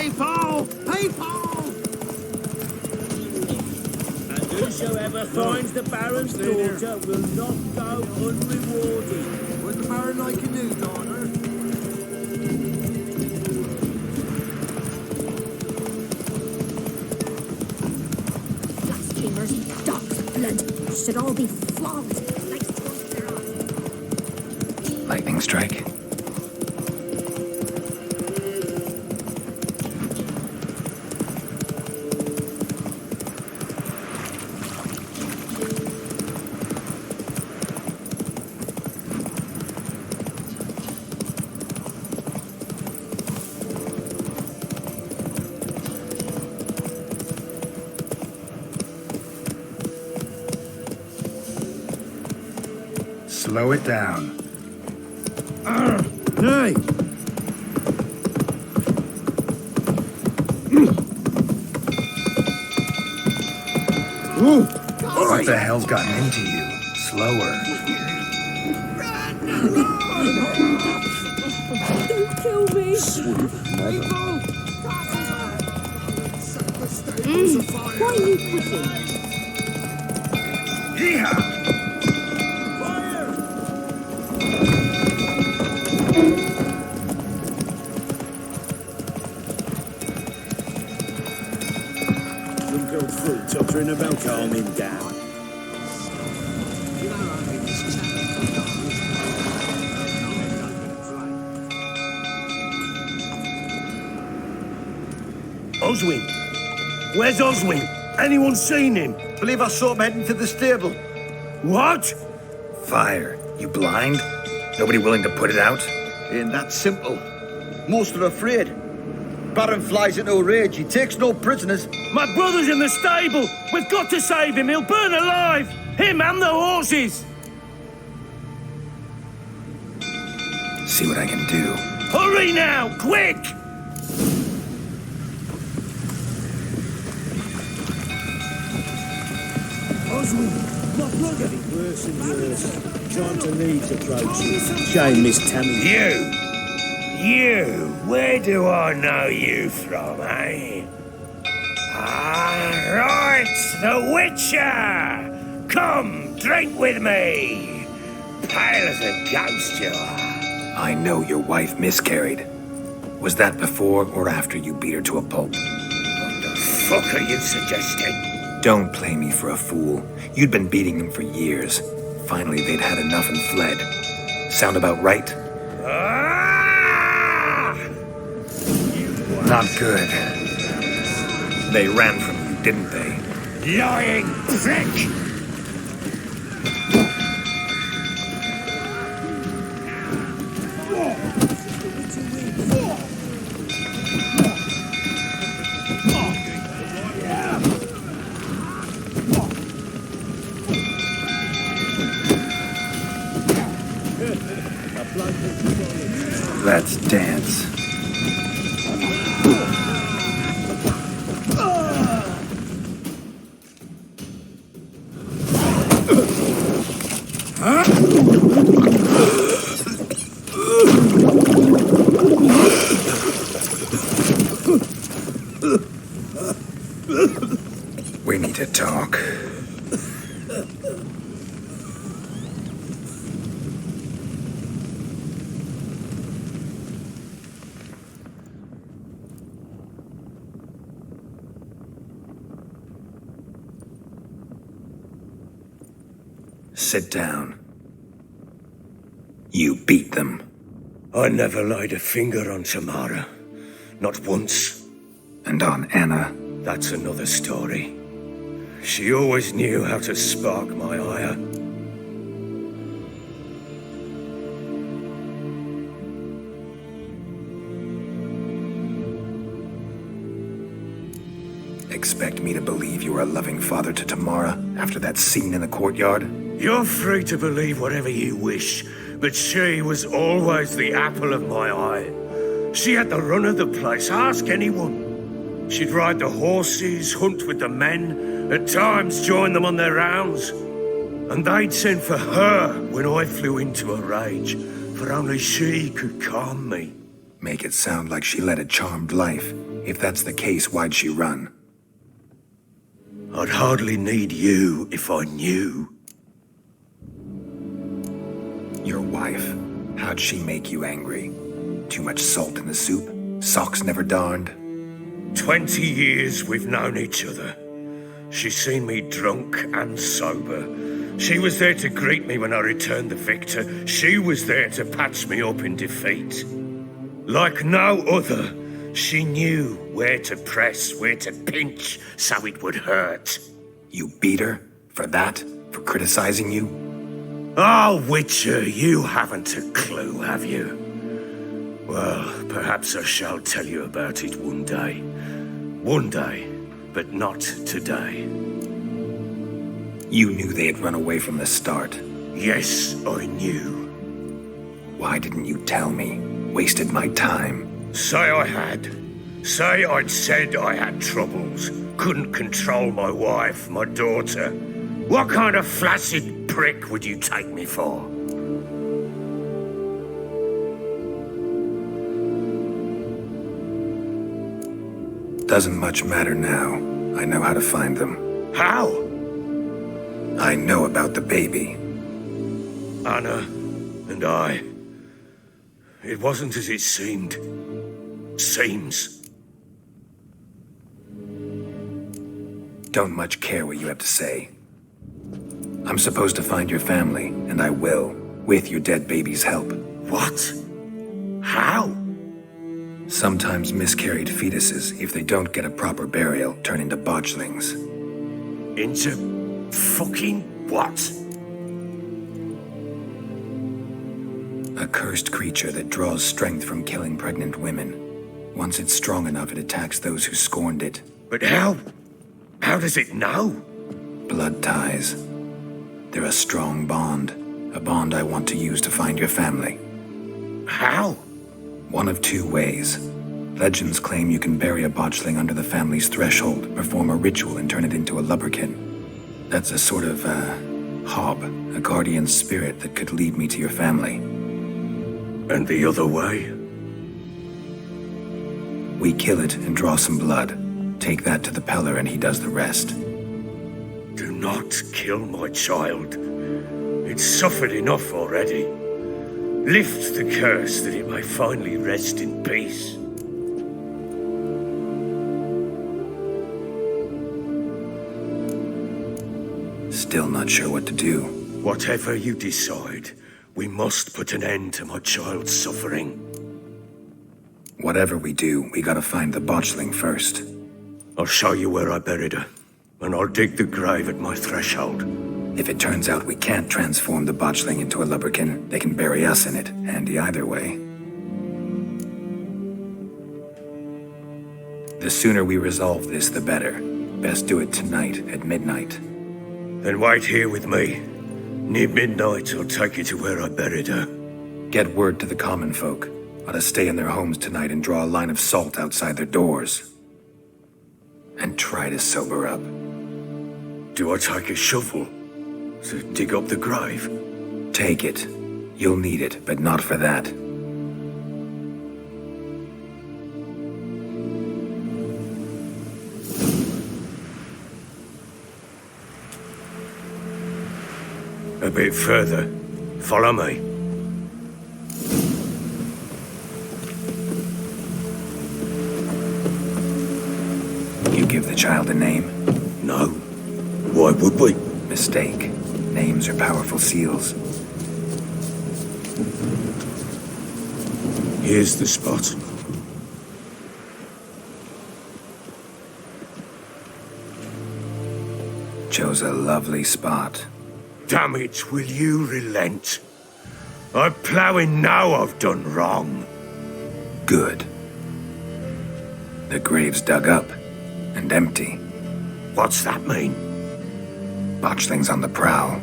People! People! And whosoever finds the Baron's daughter will not go unrewarded. What's the Baron like a new daughter? Blasphemers, dogs of blood, should all be flogged. Lightning strike. Slow it down. Hey! What the hell's gotten into you? Slower. Don't kill me. Why are you pushing? Yeehaw! Tottering about, calm him down. Oswin? Where's Oswin? Anyone seen him? Believe I saw him heading to the stable. What? Fire. You blind? Nobody willing to put it out? Ain't that simple. Most are afraid. Baron flies into a rage. He takes no prisoners. My brother's in the stable. We've got to save him. He'll burn alive. Him and the horses. See what I can do. Hurry now, quick! Oswin, my brother. Getting worse and worse. Time to leave approaching. Shame, Miss Tammy. You, where do I know you from, eh? Ah, right, the Witcher! Come, drink with me! Pale as a ghost you are. I know your wife miscarried. Was that before or after you beat her to a pulp? What the fuck are you suggesting? Don't play me for a fool. You'd been beating them for years. Finally, they'd had enough and fled. Sound about right? Not good. They ran from you, didn't they? Lying prick! Let's dance. We need to talk. Sit down. You beat them. I never laid a finger on Tamara. Not once. And on Anna. That's another story. She always knew how to spark my ire. Expect me to believe you were a loving father to Tamara after that scene in the courtyard? You're free to believe whatever you wish, but she was always the apple of my eye. She had the run of the place, ask anyone. She'd ride the horses, hunt with the men, at times join them on their rounds. And they'd send for her when I flew into a rage, for only she could calm me. Make it sound like she led a charmed life. If that's the case, why'd she run? I'd hardly need you if I knew. Your wife, how'd she make you angry? Too much salt in the soup? Socks never darned? 20 years we've known each other. She's seen me drunk and sober. She was there to greet me when I returned the victor. She was there to patch me up in defeat. Like no other, she knew where to press, where to pinch, so it would hurt. You beat her? For that? For criticizing you? Oh, Witcher, you haven't a clue, have you? Well, perhaps I shall tell you about it one day. One day, but not today. You knew they had run away from the start. Yes, I knew. Why didn't you tell me? Wasted my time. Say I had. Say I'd said I had troubles. Couldn't control my wife, my daughter. What kind of flaccid prick would you take me for? Doesn't much matter now. I know how to find them. How? I know about the baby. Anna and I. It wasn't as it seemed. Seems. Don't much care what you have to say. I'm supposed to find your family, and I will, with your dead baby's help. What? How? Sometimes miscarried fetuses, if they don't get a proper burial, turn into botchlings. Into fucking what? A cursed creature that draws strength from killing pregnant women. Once it's strong enough, it attacks those who scorned it. But how? How does it know? Blood ties. They're a strong bond. A bond I want to use to find your family. How? One of two ways. Legends claim you can bury a botchling under the family's threshold, perform a ritual, and turn it into a lubberkin. That's a sort of, hob, a guardian spirit that could lead me to your family. And the other way? We kill it and draw some blood. Take that to the Peller and he does the rest. Do not kill my child. It's suffered enough already. Lift the curse that it may finally rest in peace. Still not sure what to do. Whatever you decide, we must put an end to my child's suffering. Whatever we do, we gotta find the botchling first. I'll show you where I buried her, and I'll dig the grave at my threshold. If it turns out we can't transform the botchling into a lubberkin, they can bury us in it. Handy either way. The sooner we resolve this, the better. Best do it tonight at midnight. Then wait here with me. Near midnight, I'll take you to where I buried her. Get word to the common folk. Ought to stay in their homes tonight and draw a line of salt outside their doors. And try to sober up. Do I take a shovel to dig up the grave? Take it. You'll need it, but not for that. A bit further. Follow me. You give the child a name? No. Why would we? Mistake. Names are powerful seals. Here's the spot. Chose a lovely spot. Damn it, will you relent? I'm ploughing now I've done wrong. Good. The grave's dug up and empty. What's that mean? Botchling's on the prowl.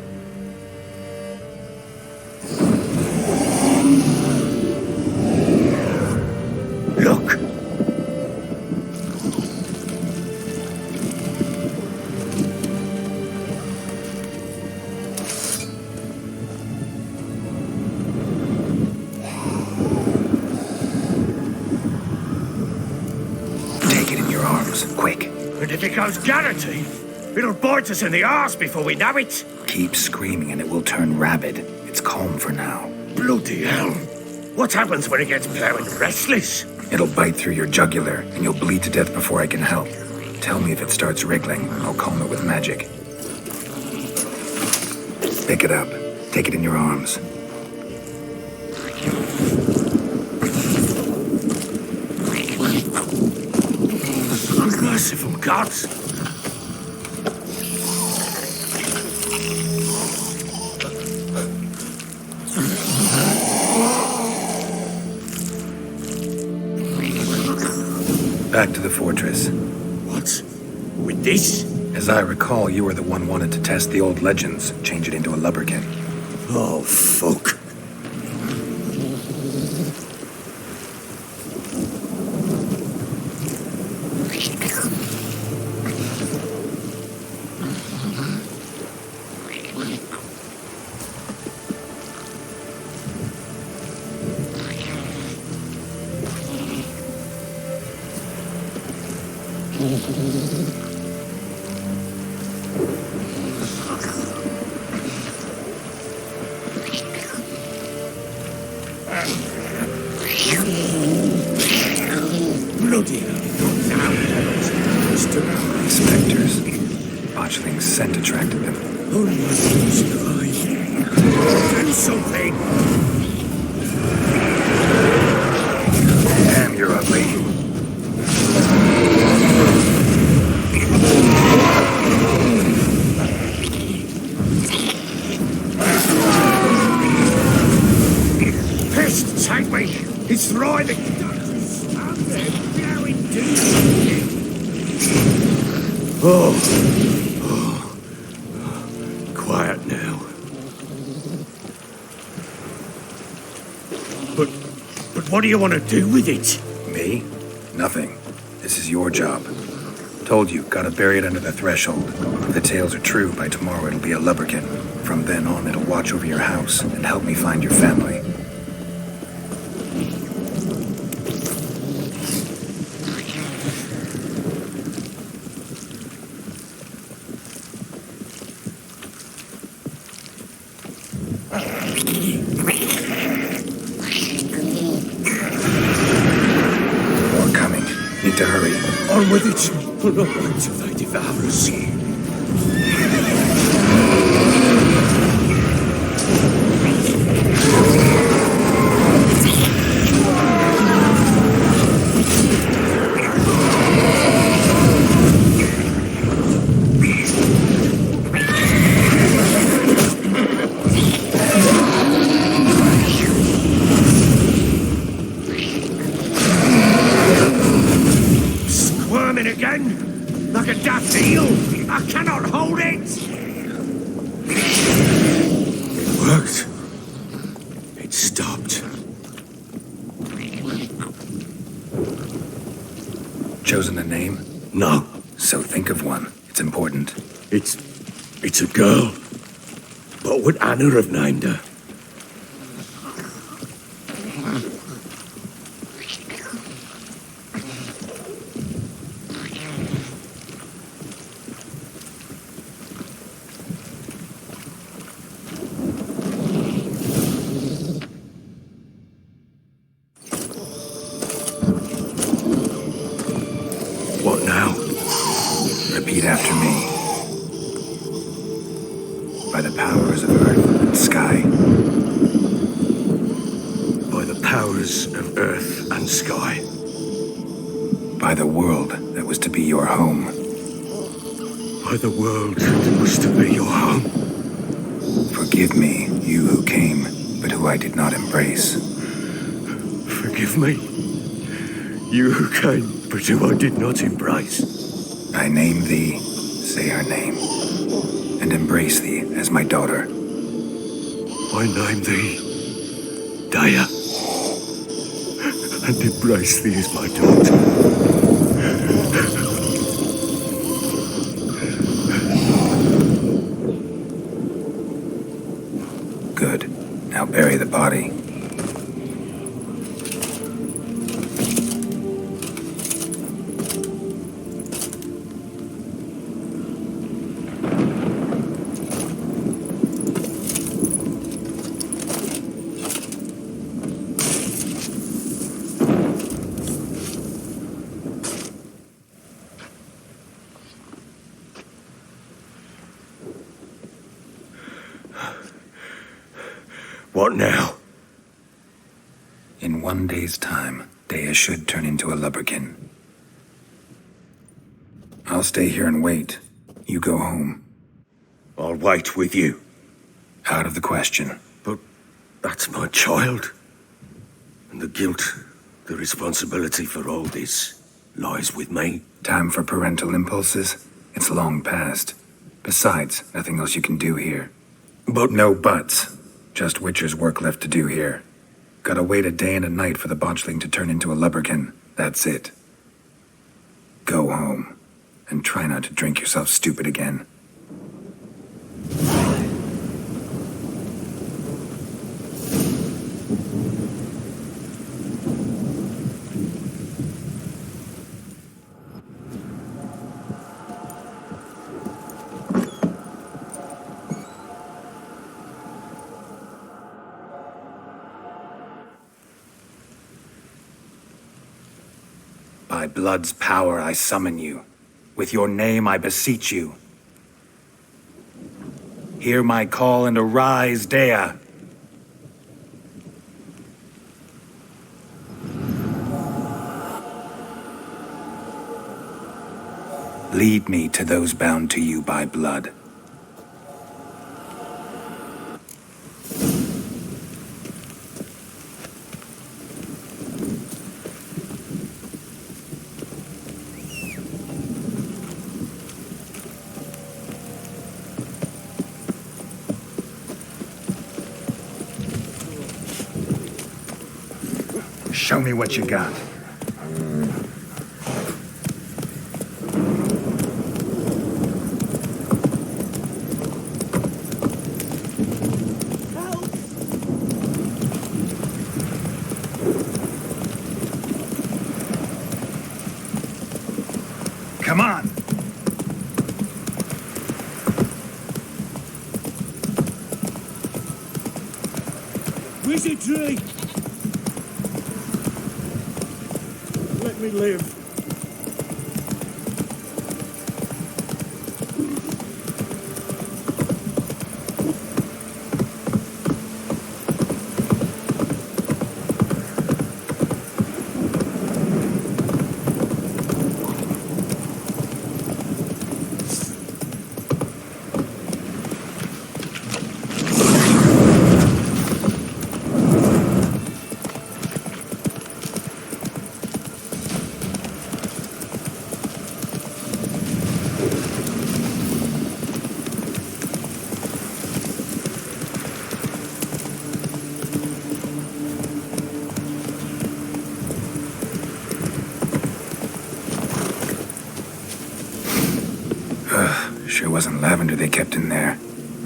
Look! arms, quick. And if it goes Garrity, it'll bite us in the arse before we know it. Keep screaming and it will turn rabid. It's calm for now. Bloody hell. What happens when it gets plowing restless? It'll bite through your jugular, and you'll bleed to death before I can help. Tell me if it starts wriggling. I'll calm it with magic. Pick it up. Take it in your arms. Merciful gods. Back to the fortress. What? With this? As I recall, you were the one wanted to test the old legends, change it into a lubberkin. Oh, fuck. Bloody Spectres. Botchling's scent attracted them. Oh, my do something! Damn, you're ugly. Pest, take me! It's thriving! Oh. Quiet now. But what do you want to do with it? Me? Nothing. This is your job. Told you, gotta bury it under the threshold. If the tales are true, by tomorrow it'll be a lubberkin. From then on, it'll watch over your house and help me find your family. More coming. Need to hurry. On with it! For no one to they devour us. Squirming again? Like a daft eel? I cannot hold it! It worked. It stopped. Chosen a name? No, So think of one. It's important. it's a girl. What would Anna have named her? What now? Repeat after me. By the powers of earth and sky. By the powers of earth and sky. By the world that was to be your home. By the world that was to be your home. Forgive me, you who came, but who I did not embrace. Forgive me. You who came, but who I did not embrace. I name thee, say her name, and embrace thee as my daughter. I name thee Daya, and embrace thee as my daughter. Good. Now bury the body. What now? In 1 day's time, Dea should turn into a lubberkin. I'll stay here and wait. You go home. I'll wait with you. Out of the question. But that's my child. And the guilt, the responsibility for all this lies with me. Time for parental impulses? It's long past. Besides, nothing else you can do here. But No buts. Just Witcher's work left to do here. Gotta wait a day and a night for the botchling to turn into a lubberkin. That's it. Go home. And try not to drink yourself stupid again. By blood's power I summon you. With your name I beseech you. Hear my call and arise, Dea. Lead me to those bound to you by blood. Show me what you got. Come on. Wizardry! Let me live. Sure wasn't lavender they kept in there.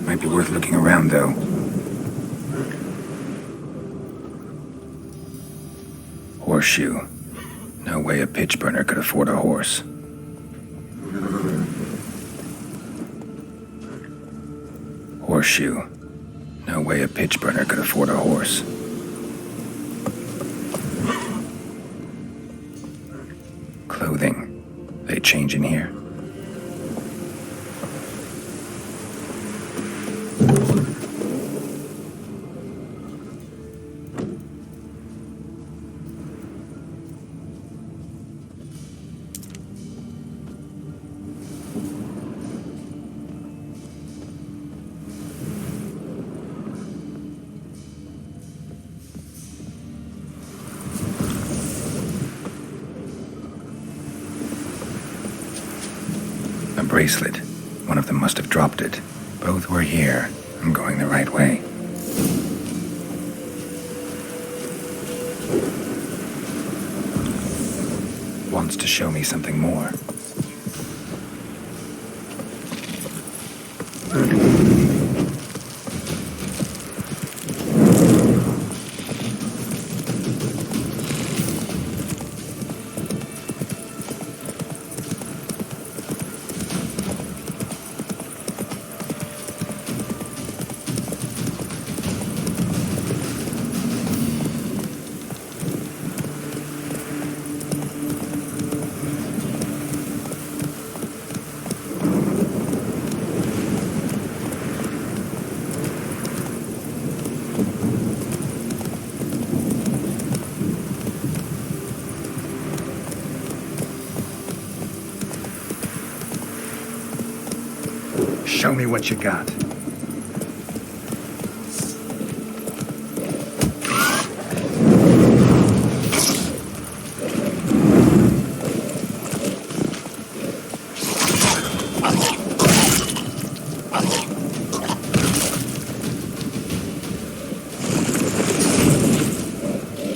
Might be worth looking around, though. Horseshoe. No way a pitch burner could afford a horse. Horseshoe. No way a pitch burner could afford a horse. Clothing. They change in here. A bracelet. One of them must have dropped it. Both were here. I'm going the right way. Wants to show me something more. Show me what you got.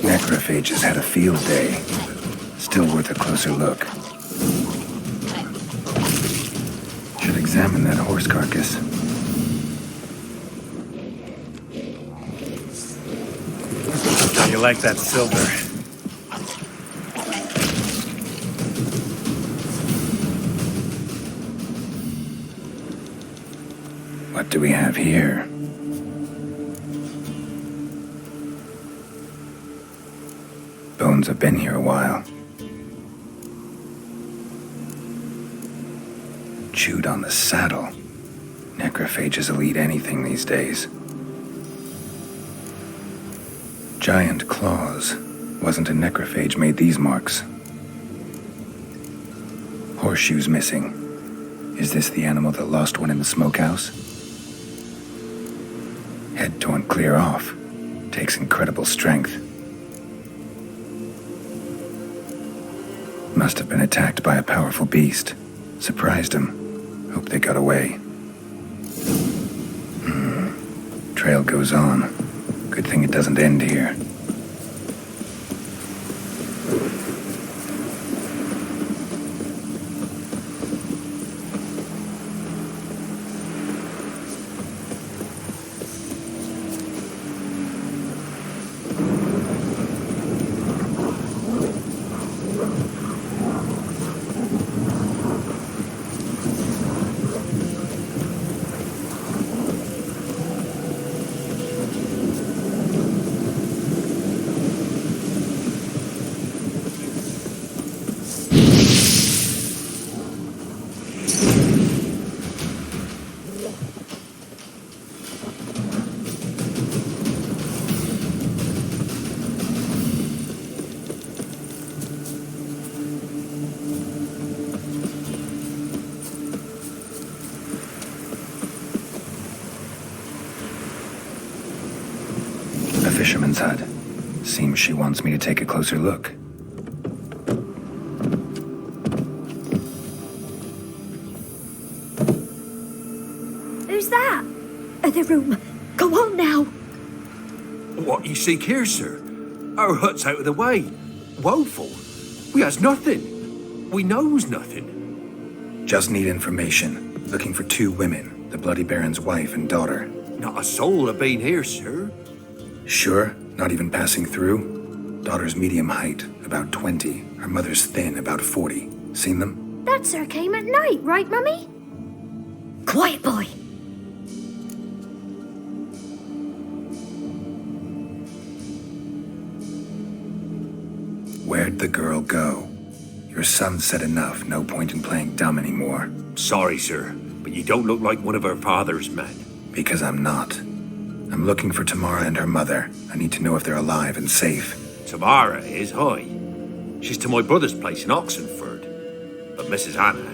Necrophages had a field day. Still worth a closer look. Should examine that horse carcass. How you like that silver? What do we have here? Bones have been here a while. Chewed on the saddle. Necrophages will eat anything these days. Giant claws. Wasn't a necrophage made these marks. Horseshoes missing. Is this the animal that lost one in the smokehouse? Head torn clear off. Takes incredible strength. Must have been attacked by a powerful beast. Surprised him. Hope they got away. Trail goes on. Good thing it doesn't end here. Fisherman's hut. Seems she wants me to take a closer look. Who's that? The room. Go on now. What you seek here, sir? Our hut's out of the way. Woeful. We has nothing. We knows nothing. Just need information. Looking for 2 women, the Bloody Baron's wife and daughter. Not a soul have been here, sir. Sure? Not even passing through? Daughter's medium height, about 20. Her mother's thin, about 40. Seen them? That sir came at night, right, Mummy? Quiet, boy. Where'd the girl go? Your son said enough, no point in playing dumb anymore. Sorry, sir, but you don't look like one of her father's men. Because I'm not. I'm looking for Tamara and her mother. I need to know if they're alive and safe. Tamara is, hi. She's to my brother's place in Oxenford. But Mrs. Anna,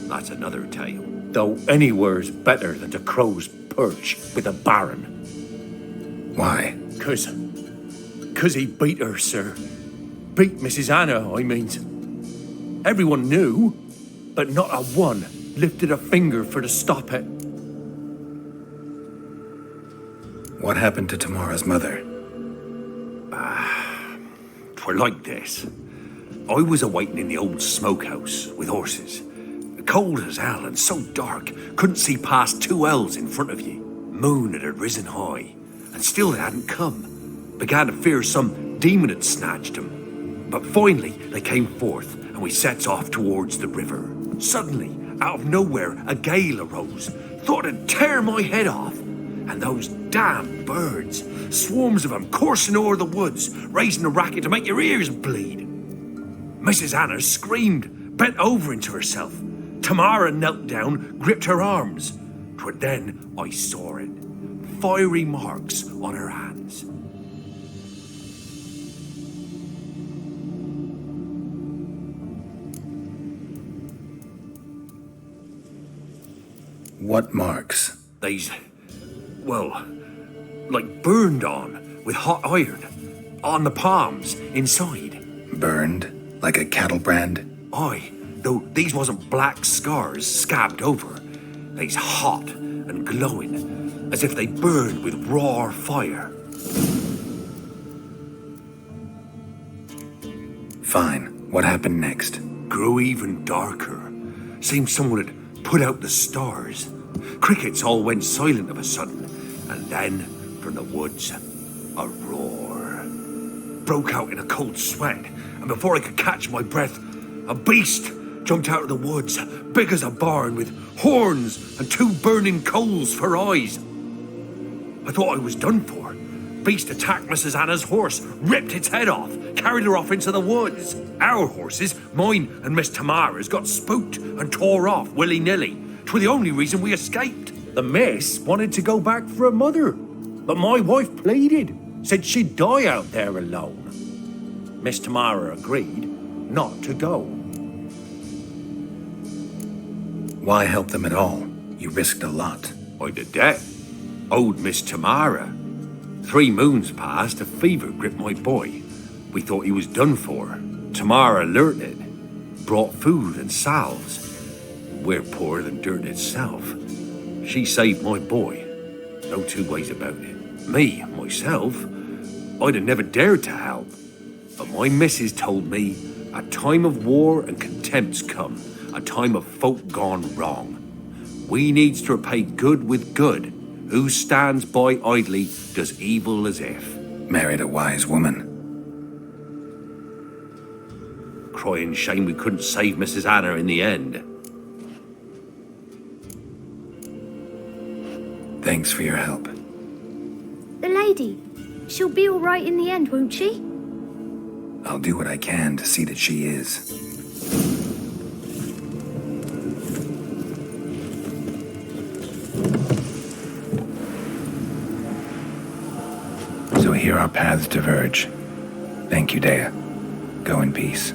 that's another tale. Though anywhere's better than the crow's perch with a baron. Why? Cause he beat her, sir. Beat Mrs. Anna, I means. Everyone knew, but not a one lifted a finger for to stop it. What happened to Tamara's mother? Twere like this. I was awaiting in the old smokehouse with horses. Cold as hell and so dark, couldn't see past 2 ells in front of you. Moon had risen high, and still it hadn't come. Began to fear some demon had snatched him. But finally, they came forth, and we sets off towards the river. Suddenly, out of nowhere, a gale arose. Thought it'd tear my head off. And those damn birds, swarms of them coursing o'er the woods, raising a racket to make your ears bleed. Mrs. Anna screamed, bent over into herself. Tamara knelt down, gripped her arms. 'Twere then I saw it. Fiery marks on her hands. What marks? They's, well, like burned on with hot iron. On the palms, inside. Burned? Like a cattle brand? Aye, though these wasn't black scars scabbed over. They's hot and glowing, as if they burned with raw fire. Fine. What happened next? Grew even darker. Seemed someone had put out the stars. Crickets all went silent of a sudden, and then, from the woods, a roar. Broke out in a cold sweat, and before I could catch my breath, a beast jumped out of the woods, big as a barn, with horns and 2 burning coals for eyes. I thought I was done for. Beast attacked Mrs. Anna's horse, ripped its head off, carried her off into the woods. Our horses, mine and Miss Tamara's, got spooked and tore off willy-nilly. 'Twas the only reason we escaped. The miss wanted to go back for her mother, but my wife pleaded, said she'd die out there alone. Miss Tamara agreed not to go. Why help them at all? You risked a lot. I did that. Owed Miss Tamara. 3 moons passed, a fever gripped my boy. We thought he was done for. Tamara alerted, brought food and salves. We're poorer than dirt itself. She saved my boy. No 2 ways about it. Me, myself, I'd have never dared to help. But my missus told me a time of war and contempt's come, a time of folk gone wrong. We needs to repay good with good. Who stands by idly does evil as if. Married a wise woman. Crying shame we couldn't save Mrs. Anna in the end. Thanks for your help. The lady, she'll be all right in the end, won't she? I'll do what I can to see that she is. So here our paths diverge. Thank you, Dea. Go in peace.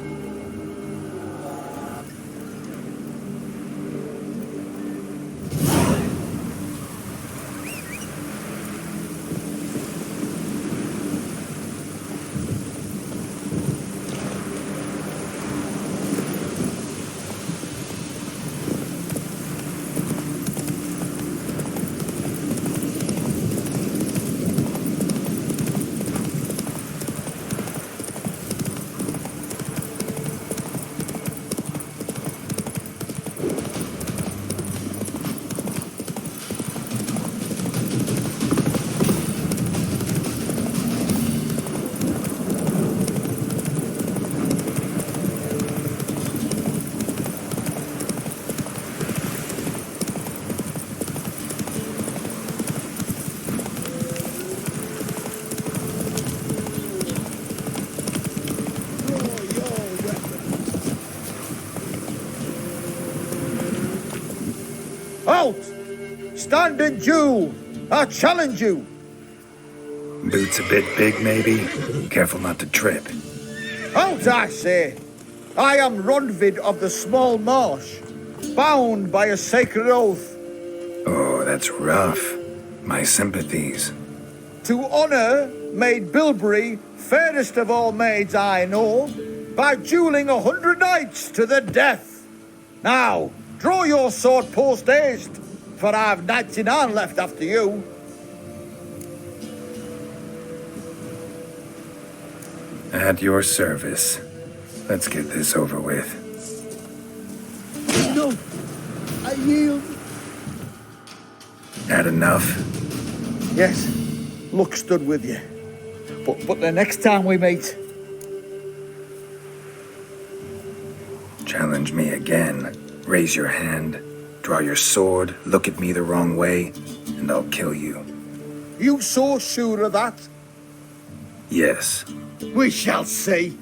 Out! Stand in duel! I challenge you! Boots a bit big, maybe? Careful not to trip. Out, I say! I am Ronvid of the Small Marsh, bound by a sacred oath. Oh, that's rough. My sympathies. To honour Maid Bilberry, fairest of all maids I know, by duelling 100 knights to the death. Now, draw your sword post haste, for I've 99 left after you. At your service. Let's get this over with. No, I yield. Had enough? Yes, luck stood with you. But the next time we meet... Challenge me again. Raise your hand, draw your sword, look at me the wrong way, and I'll kill you. You so sure of that? Yes. We shall see.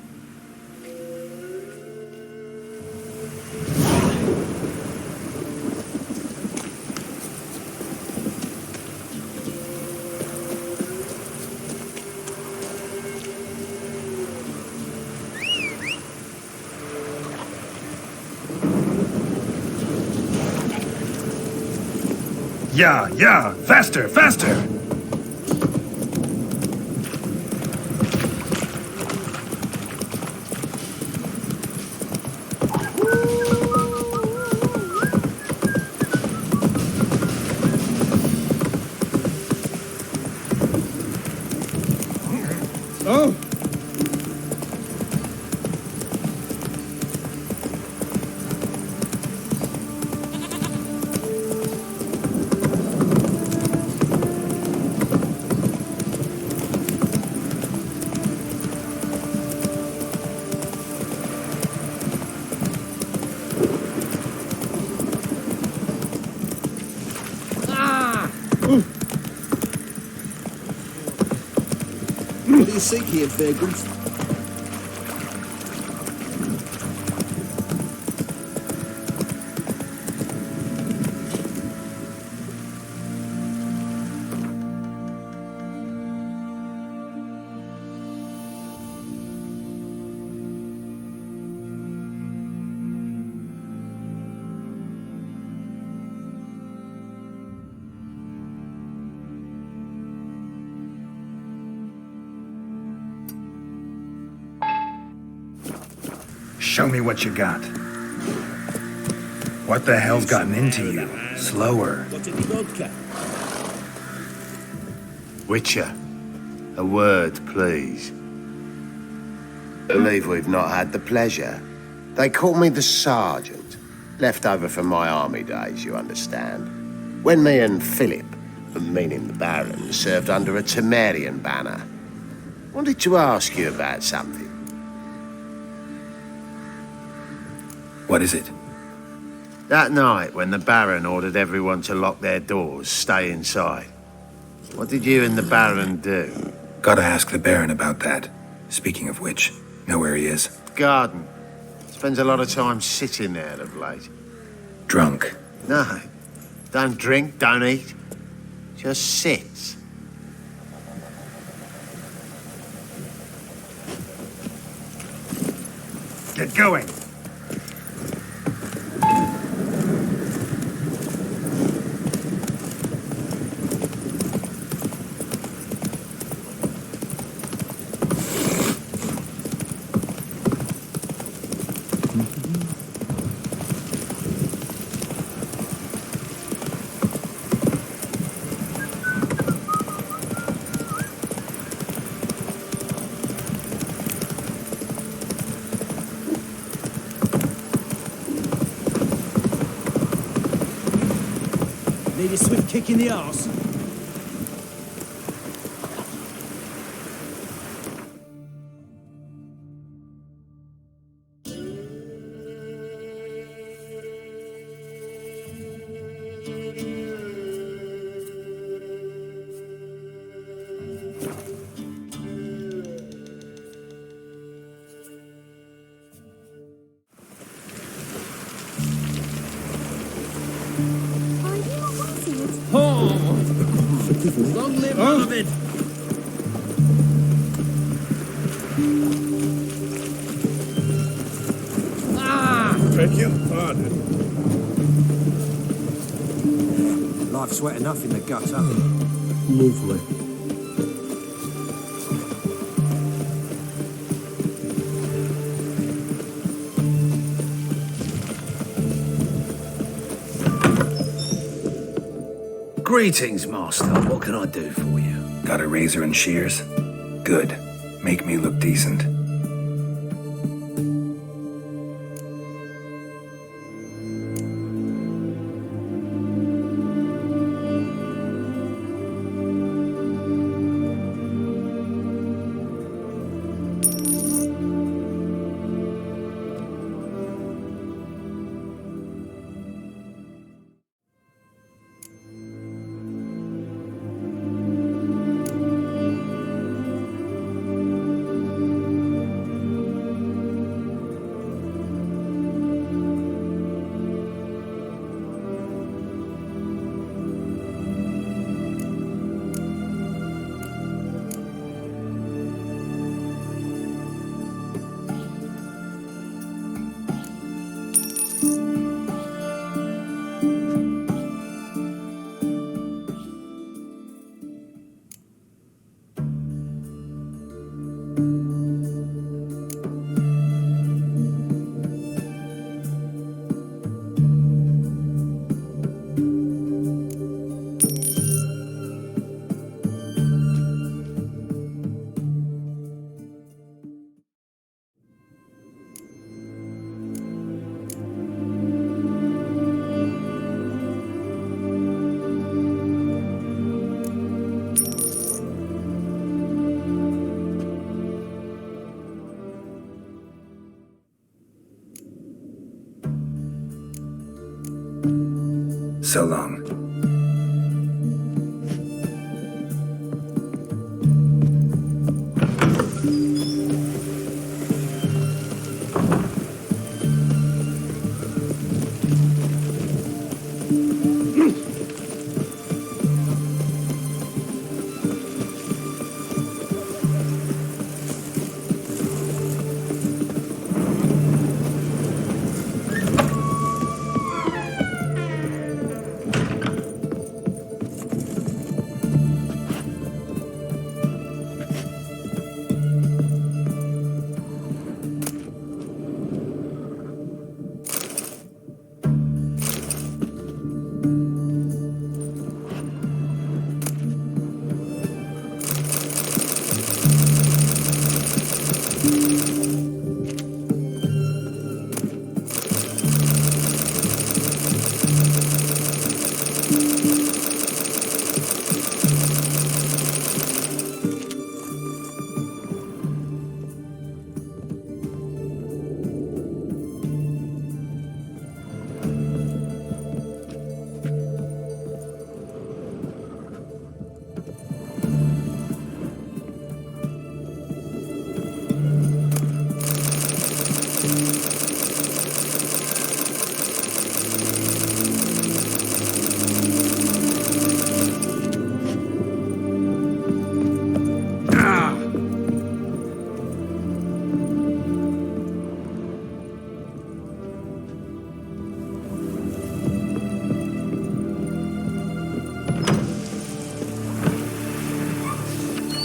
Yeah, faster, faster! Oh! What do you seek here, vagrants? Show me what you got. What the hell's gotten into you? Slower. Got any vodka? Witcher, a word, please. Believe we've not had the pleasure. They call me the Sergeant. Left over from my army days, you understand. When me and Philip, meaning the Baron, served under a Temerian banner. Wanted to ask you about something. What is it? That night when the Baron ordered everyone to lock their doors, stay inside. What did you and the Baron do? Gotta ask the Baron about that. Speaking of which, know where he is? Garden. Spends a lot of time sitting there of late. Drunk. No. Don't drink, don't eat. Just sits. Get going. Need a swift kick in the arse? Long live Marvin! Beg your pardon. Life's wet enough in the gutter. Lovely. Greetings, Master. What can I do for you? Got a razor and shears? Good. Make me look decent. So long.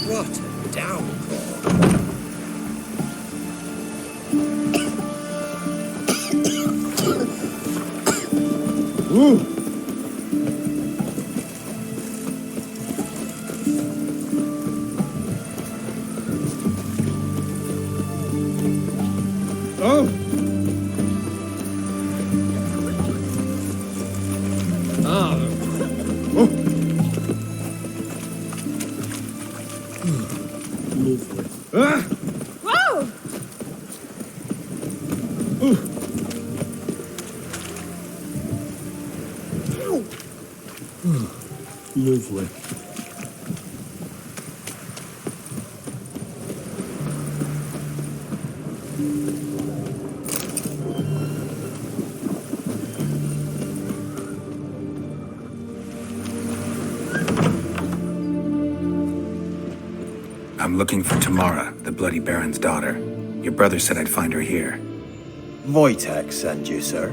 What a downpour. Ooh. Oh. Ah. Oh. Lovely. Ah. Whoa! Lovely. I'm looking for Tamara, the Bloody Baron's daughter. Your brother said I'd find her here. Wojtek sent you, sir.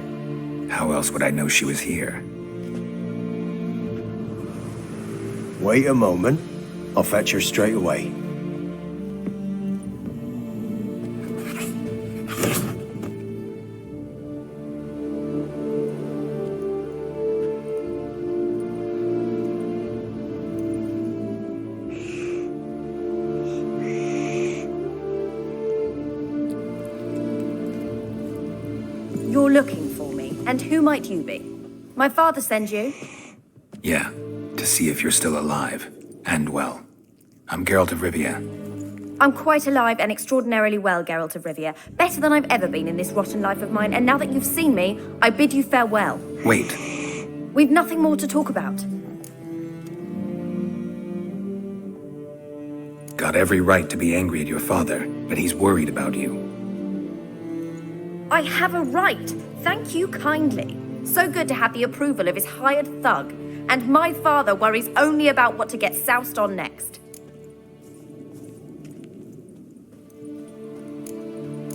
How else would I know she was here? Wait a moment. I'll fetch her straight away. You're looking for me, and who might you be? My father sends you? Yeah, to see if you're still alive. And well. I'm Geralt of Rivia. I'm quite alive and extraordinarily well, Geralt of Rivia. Better than I've ever been in this rotten life of mine, and now that you've seen me, I bid you farewell. Wait, We've nothing more to talk about. got every right to be angry at your father, but he's worried about you. I have a right. Thank you kindly. So good to have the approval of his hired thug. And my father worries only about what to get soused on next.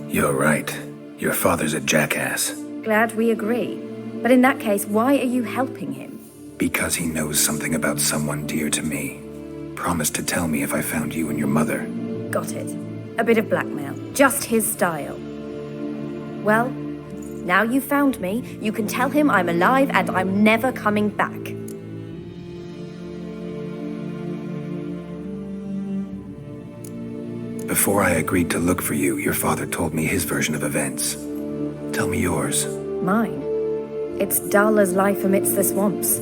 You're right. Your father's a jackass. Glad we agree. But in that case, why are you helping him? Because he knows something about someone dear to me. Promised to tell me if I found you and your mother. Got it. A bit of blackmail. Just his style. Well, now you've found me, you can tell him I'm alive and I'm never coming back. Before I agreed to look for you, your father told me his version of events. Tell me yours. Mine? It's dull as life amidst the swamps.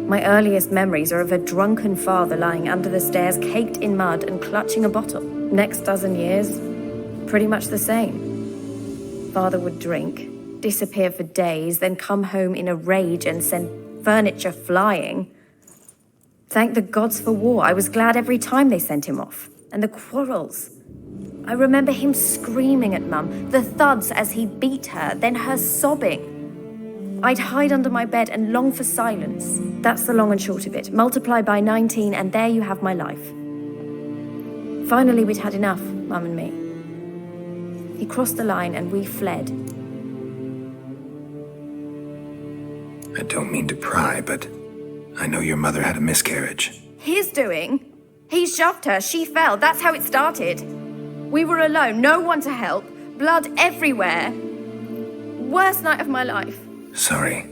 My earliest memories are of a drunken father lying under the stairs, caked in mud and clutching a bottle. Next dozen years, pretty much the same. Father would drink, disappear for days, then come home in a rage and send furniture flying. Thank the gods for war. I was glad every time they sent him off. And the quarrels. I remember him screaming at Mum, the thuds as he beat her, then her sobbing. I'd hide under my bed and long for silence. That's the long and short of it. Multiply by 19 and there you have my life. Finally, we'd had enough, Mum and me. He crossed the line and we fled. I don't mean to pry, but I know your mother had a miscarriage. His doing? He shoved her, she fell, that's how it started. We were alone, no one to help, blood everywhere. Worst night of my life. Sorry.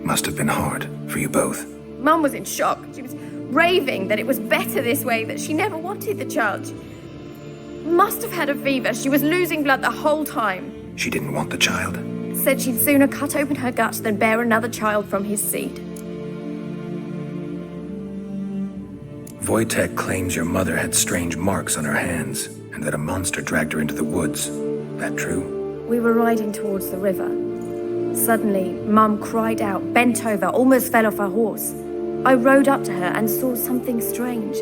Must have been hard for you both. Mum was in shock. She was raving that it was better this way, that she never wanted the child. She must have had a fever. She was losing blood the whole time. She didn't want the child? Said she'd sooner cut open her gut than bear another child from his seed. Wojtek claims your mother had strange marks on her hands, and that a monster dragged her into the woods. That true? We were riding towards the river. Suddenly, Mum cried out, bent over, almost fell off her horse. I rode up to her and saw something strange.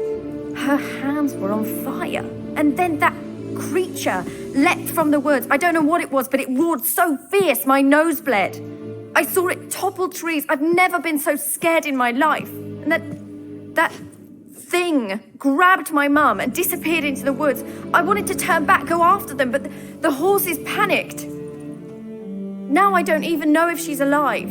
Her hands were on fire. And then that creature leapt from the woods. I don't know what it was, but it roared so fierce, my nose bled. I saw it topple trees. I've never been so scared in my life. And that thing grabbed my mum and disappeared into the woods. I wanted to turn back, go after them, but the horses panicked. Now I don't even know if she's alive.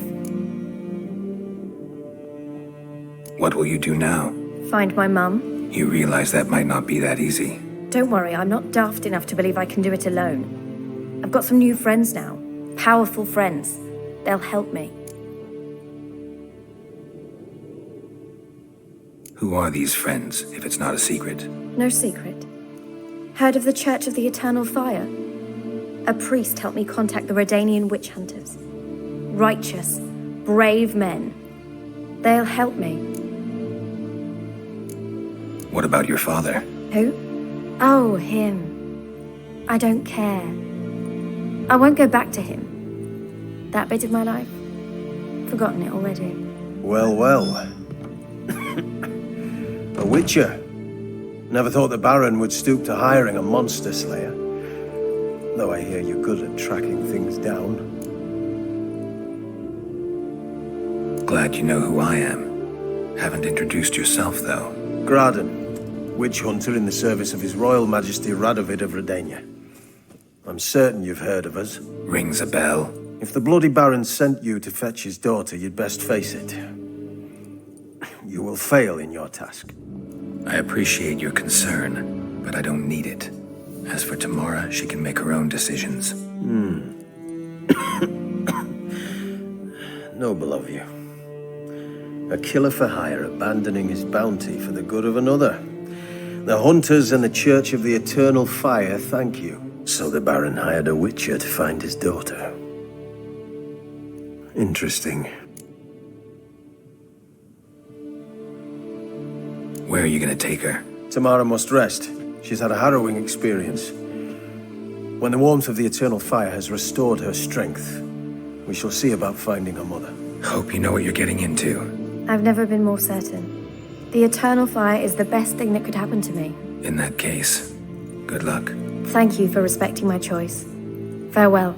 What will you do now? Find my mum. You realize that might not be that easy. Don't worry, I'm not daft enough to believe I can do it alone. I've got some new friends now. Powerful friends. They'll help me. Who are these friends, if it's not a secret? No secret. Heard of the Church of the Eternal Fire? A priest helped me contact the Redanian witch hunters. Righteous, brave men. They'll help me. What about your father? Who? Oh, him. I don't care. I won't go back to him. That bit of my life? Forgotten it already. Well, well. A witcher. Never thought the Baron would stoop to hiring a monster slayer. Though I hear you're good at tracking things down. Glad you know who I am. Haven't introduced yourself, though. Graden, witch hunter in the service of His Royal Majesty Radovid of Redania. I'm certain you've heard of us. Rings a bell. If the bloody Baron sent you to fetch his daughter, you'd best face it. You will fail in your task. I appreciate your concern, but I don't need it. As for Tamara, she can make her own decisions. Noble of you. A killer for hire abandoning his bounty for the good of another. The hunters and the Church of the Eternal Fire thank you. So the Baron hired a witcher to find his daughter. Interesting. Where are you gonna take her? Tamara must rest. She's had a harrowing experience. When the warmth of the Eternal Fire has restored her strength, we shall see about finding her mother. Hope you know what you're getting into. I've never been more certain. The Eternal Fire is the best thing that could happen to me. In that case, good luck. Thank you for respecting my choice. Farewell.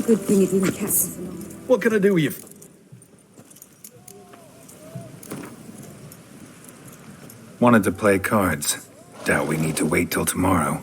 Good thing it didn't catch us along. What can I do with you? Wanted to play cards. Doubt we need to wait till tomorrow.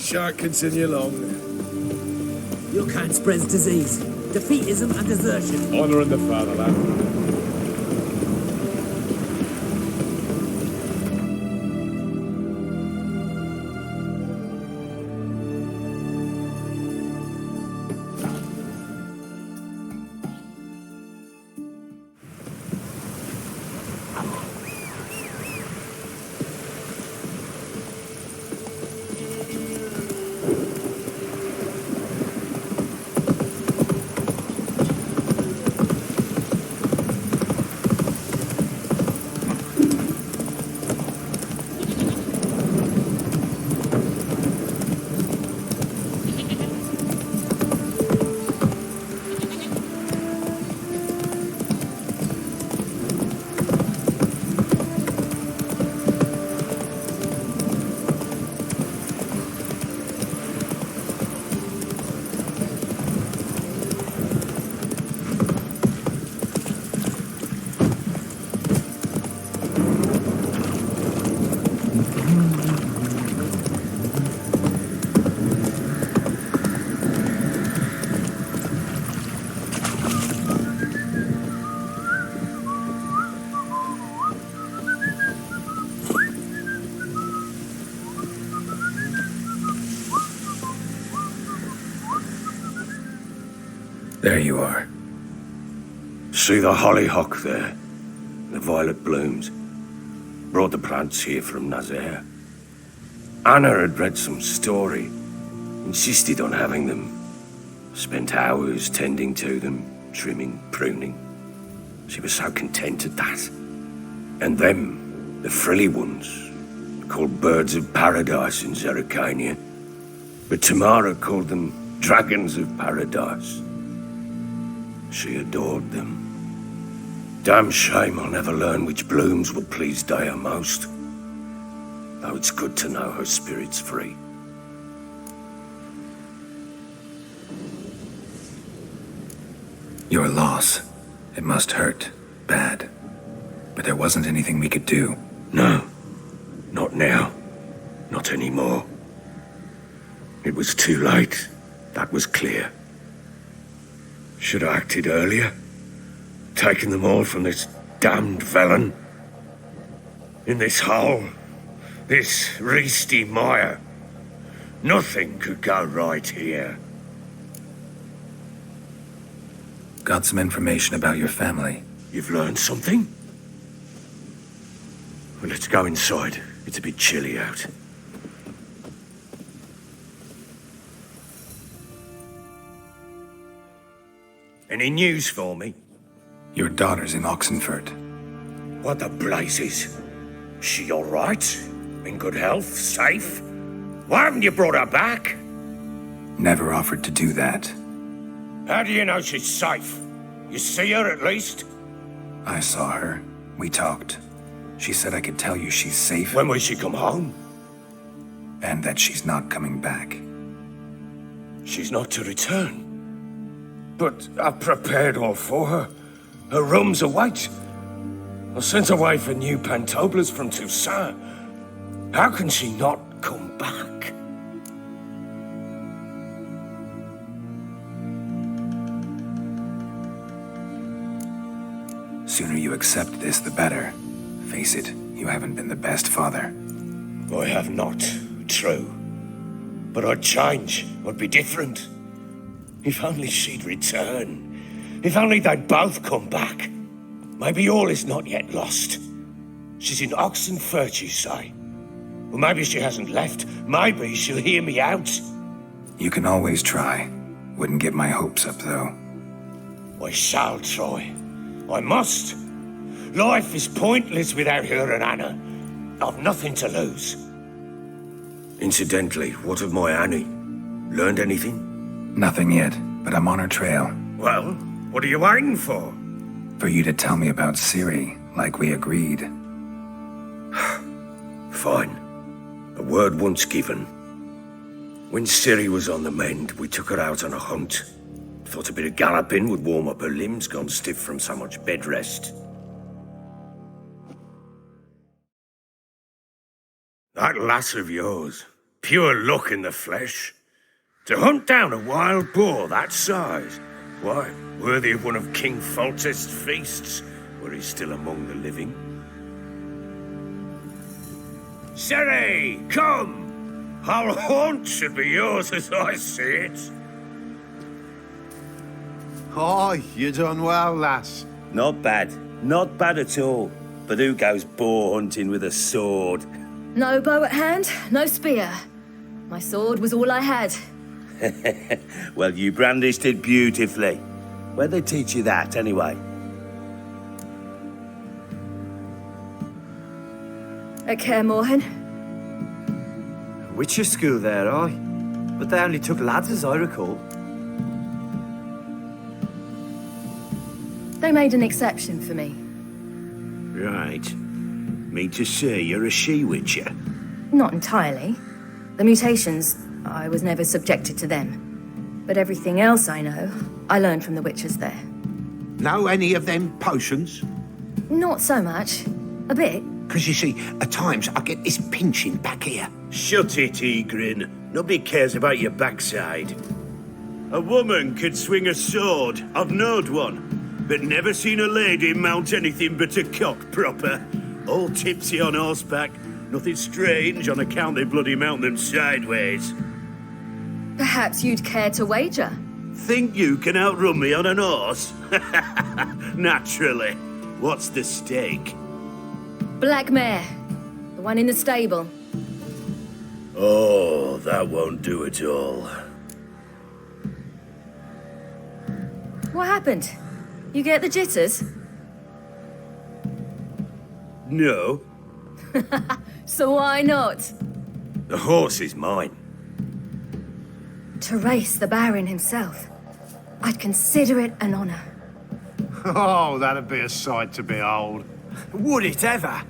shan't continue long. Your kind spreads disease, defeatism and desertion. Honouring the fatherland. There you are. See the hollyhock there? The violet blooms. Brought the plants here from Nazaire. Anna had read some story. Insisted on having them. Spent hours tending to them, trimming, pruning. She was so content at that. And them, the frilly ones, called birds of paradise in Zerrikania. But Tamara called them dragons of paradise. She adored them. Damn shame I'll never learn which blooms will please Dea most. Though it's good to know her spirit's free. Your loss. It must hurt. Bad. But there wasn't anything we could do. No. Not now. Not anymore. It was too late. That was clear. Should have acted earlier. Taken them all from this damned felon. In this hole. This reesty mire. Nothing could go right here. Got some information about your family. You've learned something? Well, let's go inside. It's a bit chilly out. Any news for me? Your daughter's in Oxenfurt. What the blazes? She all right? In good health? Safe? Why haven't you brought her back? Never offered to do that. How do you know she's safe? You see her at least? I saw her. We talked. She said I could tell you she's safe. When will she come home? And that she's not coming back. She's not to return. But I've prepared all for her. Her rooms await. I sent away for new pantoblas from Toussaint. How can she not come back? Sooner you accept this, the better. Face it, you haven't been the best father. I have not, true. But I'd change, I'd be different. If only she'd return. If only they'd both come back. Maybe all is not yet lost. She's in Oxenfurt, you say? Well, maybe she hasn't left. Maybe she'll hear me out. You can always try. Wouldn't get my hopes up, though. I shall try. I must. Life is pointless without her and Anna. I've nothing to lose. Incidentally, what of my Annie? Learned anything? Nothing yet, but I'm on her trail. Well, what are you waiting for? For you to tell me about Ciri, like we agreed. Fine. A word once given. When Ciri was on the mend, we took her out on a hunt. Thought a bit of galloping would warm up her limbs, gone stiff from so much bed rest. That lass of yours, Pure luck in the flesh. To hunt down a wild boar that size, why, worthy of one of King Foltest's feasts, were he still among the living. Siri, come! Our haunt should be yours as I see it. Oh, you done well, lass. Not bad. Not bad at all. But who goes boar hunting with a sword? No bow at hand, no spear. My sword was all I had. Well, you brandished it beautifully. Where'd they teach you that, anyway? At Kaer Morhen. Witcher school there, aye. But they only took lads, as I recall. They made an exception for me. Right. Mean to say you're a she-witcher? Not entirely. The mutations, I was never subjected to them. But everything else I know, I learned from the witches there. Know any of them potions? Not so much. A bit. Because you see, at times I get this pinching back here. Shut it, Egrin. Nobody cares about your backside. A woman could swing a sword. I've knowed one. But never seen a lady mount anything but a cock proper. All tipsy on horseback. Nothing strange on account they bloody mount them sideways. Perhaps you'd care to wager? Think you can outrun me on an horse? Naturally. What's the stake? Black mare. The one in the stable. Oh, that won't do at all. What happened? You get the jitters? No. So why not? The horse is mine. To race the Baron himself. I'd consider it an honor. Oh, that'd be a sight to behold. Would it ever?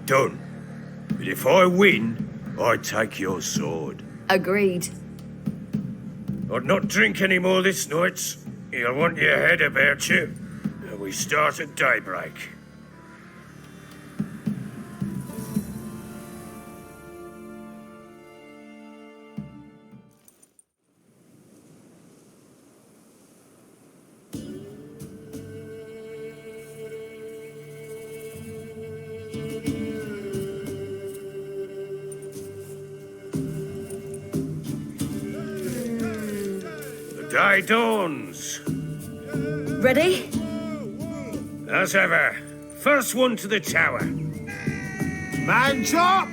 Done. But if I win, I take your sword. Agreed. I'd not drink any more this night. You'll want your head about you. And we start at daybreak. Day dawns. Ready? As ever. First one to the tower. Man's up!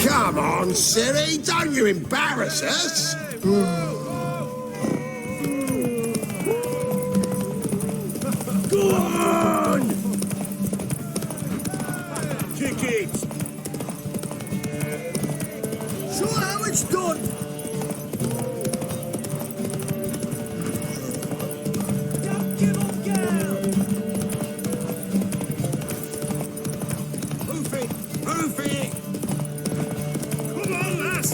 Come on, Siri, don't you embarrass us. Go on! Kick it! Show how it's done. Don't give up, girl! Move it! Move it! Come on, lass!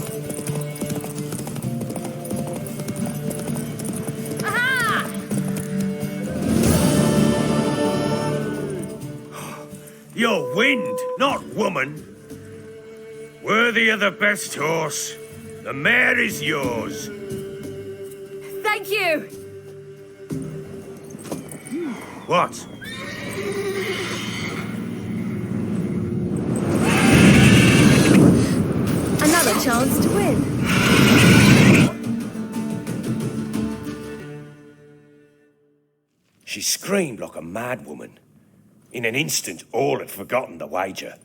Aha! You're wind, not woman. Worthy of the best horse. The mare is yours. Thank you! What? Another chance to win. She screamed like a mad woman. In an instant, all had forgotten the wager.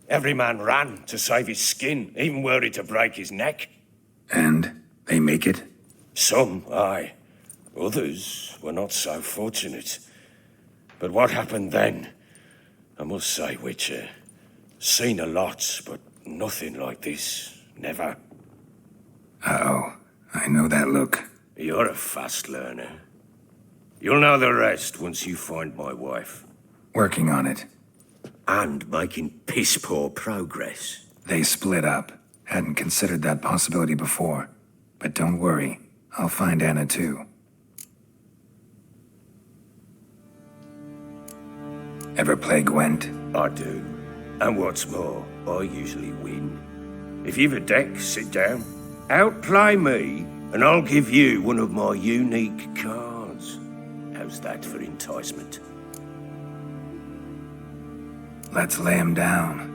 Every man ran to save his skin, even worried to break his neck. And they make it? Some, aye. Others were not so fortunate. But what happened then? I must say, Witcher, seen a lot, but nothing like this. Never. Uh-oh. I know that look. You're a fast learner. You'll know the rest once you find my wife. Working on it. And making piss-poor progress. They split up. Hadn't considered that possibility before. But don't worry. I'll find Anna too. Ever play Gwent? I do. And what's more, I usually win. If you've a deck, sit down. Outplay me, and I'll give you one of my unique cards. How's that for enticement? Let's lay him down.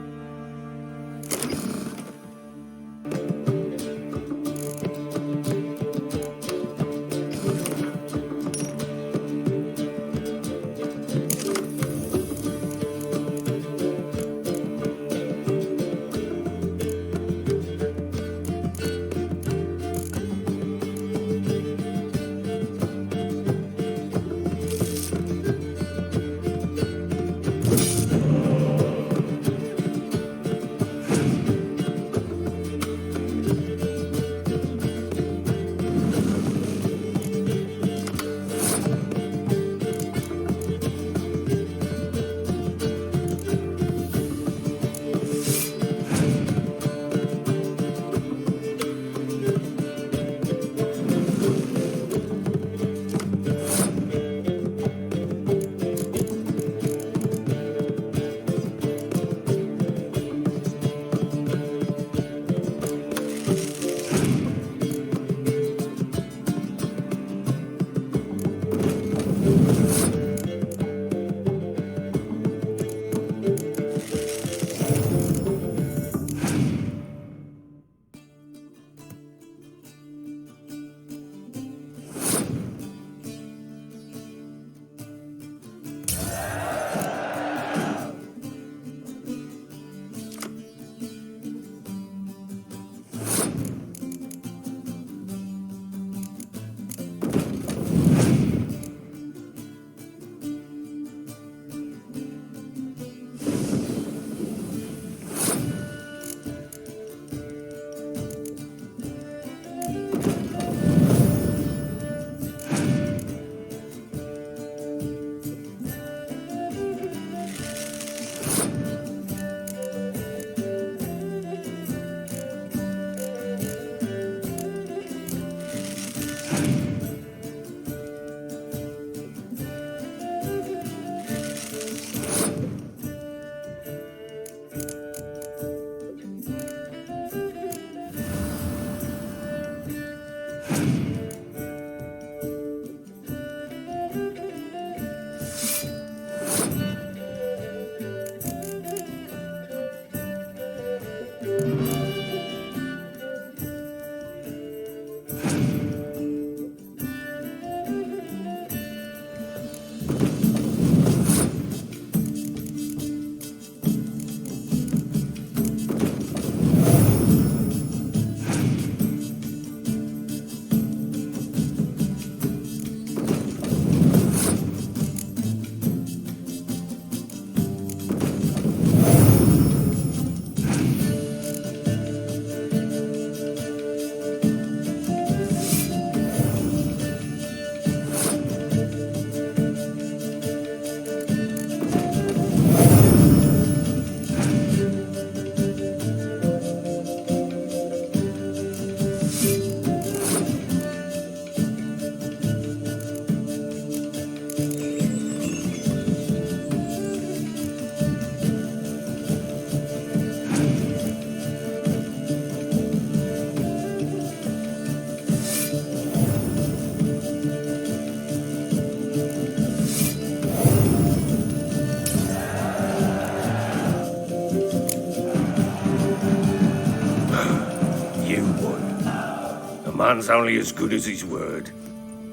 Man's only as good as his word.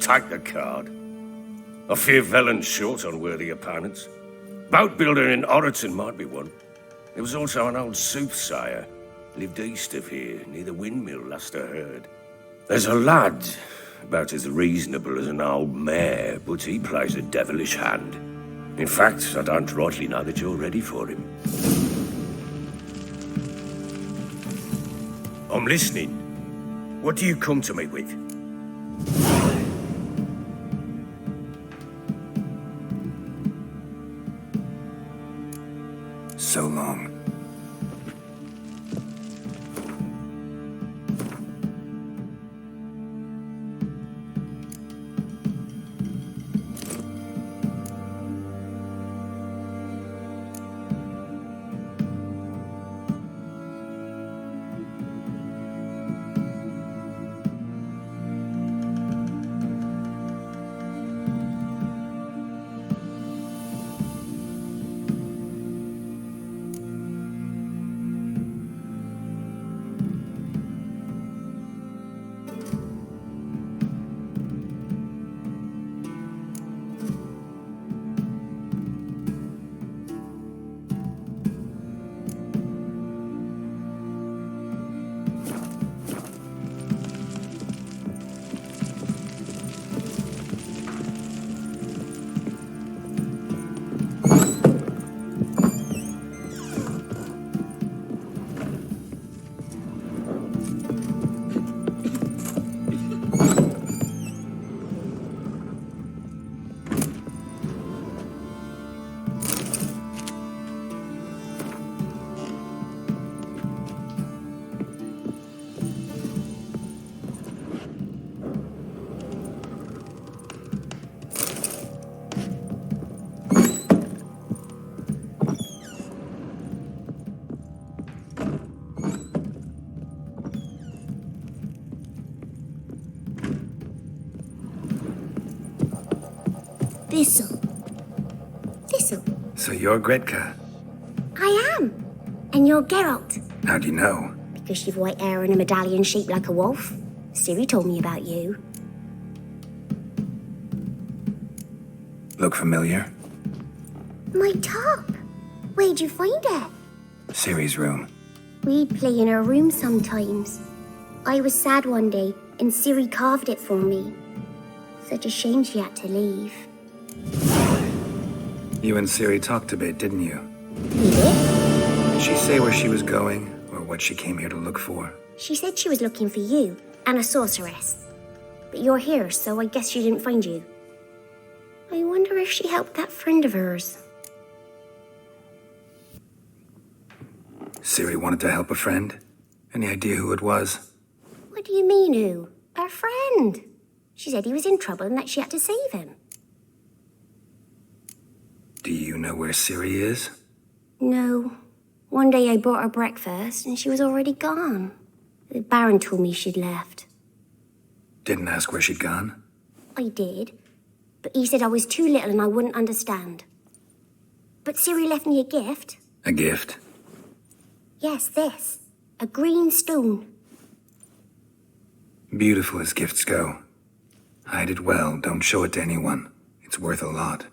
Take the card. I fear Velen's short on worthy opponents. Boat builder in Oroton might be one. There was also an old soothsayer. Lived east of here, near the windmill, last I heard. There's a lad, about as reasonable as an old mare, but he plays a devilish hand. In fact, I don't rightly know that you're ready for him. I'm listening. What do you come to me with? So long. Thistle. Thistle? So you're Gretka. I am. And you're Geralt. How do you know? Because you've white hair and a medallion shaped like a wolf. Ciri told me about you. Look familiar? My top. Where'd you find it? Ciri's room. We'd play in her room sometimes. I was sad one day, and Ciri carved it for me. Such a shame she had to leave. You and Ciri talked a bit, didn't you? We did? Did she say where she was going, or what she came here to look for? She said she was looking for you, and a sorceress. But you're here, so I guess she didn't find you. I wonder if she helped that friend of hers. Ciri wanted to help a friend? Any idea who it was? What do you mean, who? Her friend. She said he was in trouble and that she had to save him. Do you know where Ciri is? No. One day I bought her breakfast and she was already gone. The Baron told me she'd left. Didn't ask where she'd gone? I did, but he said I was too little and I wouldn't understand. But Ciri left me a gift. A gift? Yes, this. A green stone. Beautiful as gifts go. Hide it well, don't show it to anyone. It's worth a lot.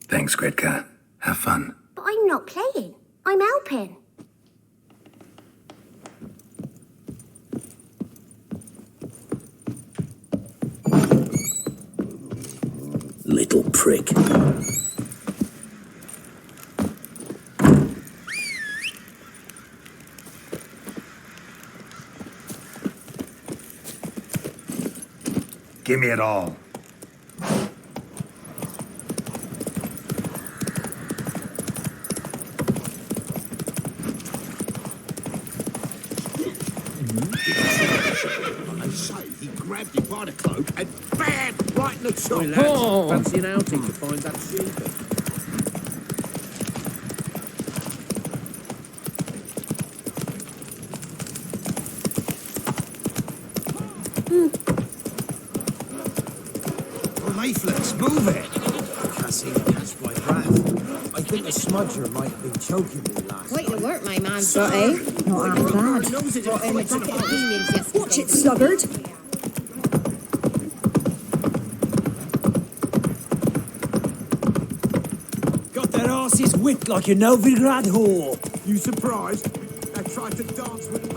Thanks, Gretka. Have fun. But I'm not playing. I'm helping. Little prick. Give me it all. I say, he grabbed him by the cloak and bam! Right in the top. Oh. Fancy an outing to find that sheep. Leaflets, move it! I can't seem to catch my breath. I think the smudger might have been choking me last Quite the night. work my man's got, eh? Not half bad. Brought in a bucket of beans yesterday. Watch it, sluggard. Got their asses whipped like a Novigrad whore. You surprised? I tried to dance with me.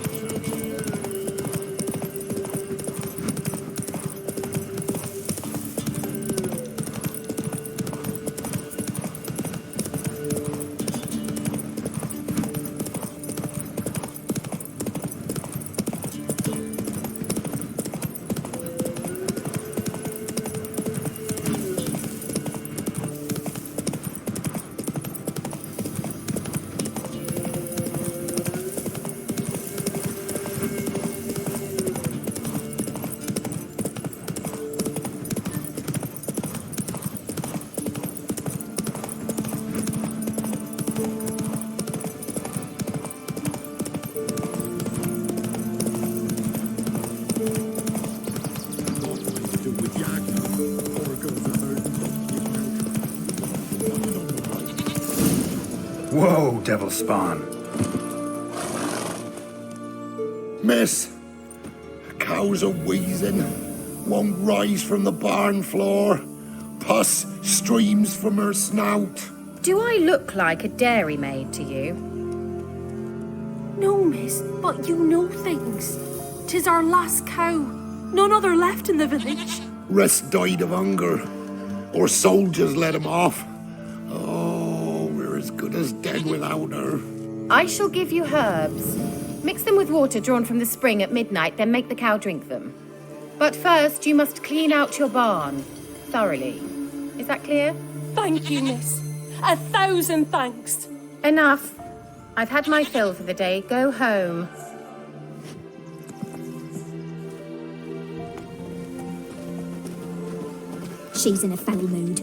Whoa, devil spawn. Miss, cows are wheezing, won't rise from the barn floor, pus streams from her snout. Do I look like a dairymaid to you? No, miss, but you know things. 'Tis our last cow. None other left in the village. Rest died of hunger, or soldiers let him off. Oh, we're as good as dead without her. I shall give you herbs. Mix them with water drawn from the spring at midnight, then make the cow drink them. But first, you must clean out your barn thoroughly. Is that clear? Thank you, miss. 1,000 thanks. Enough. I've had my fill for the day. Go home. She's in a foul mood.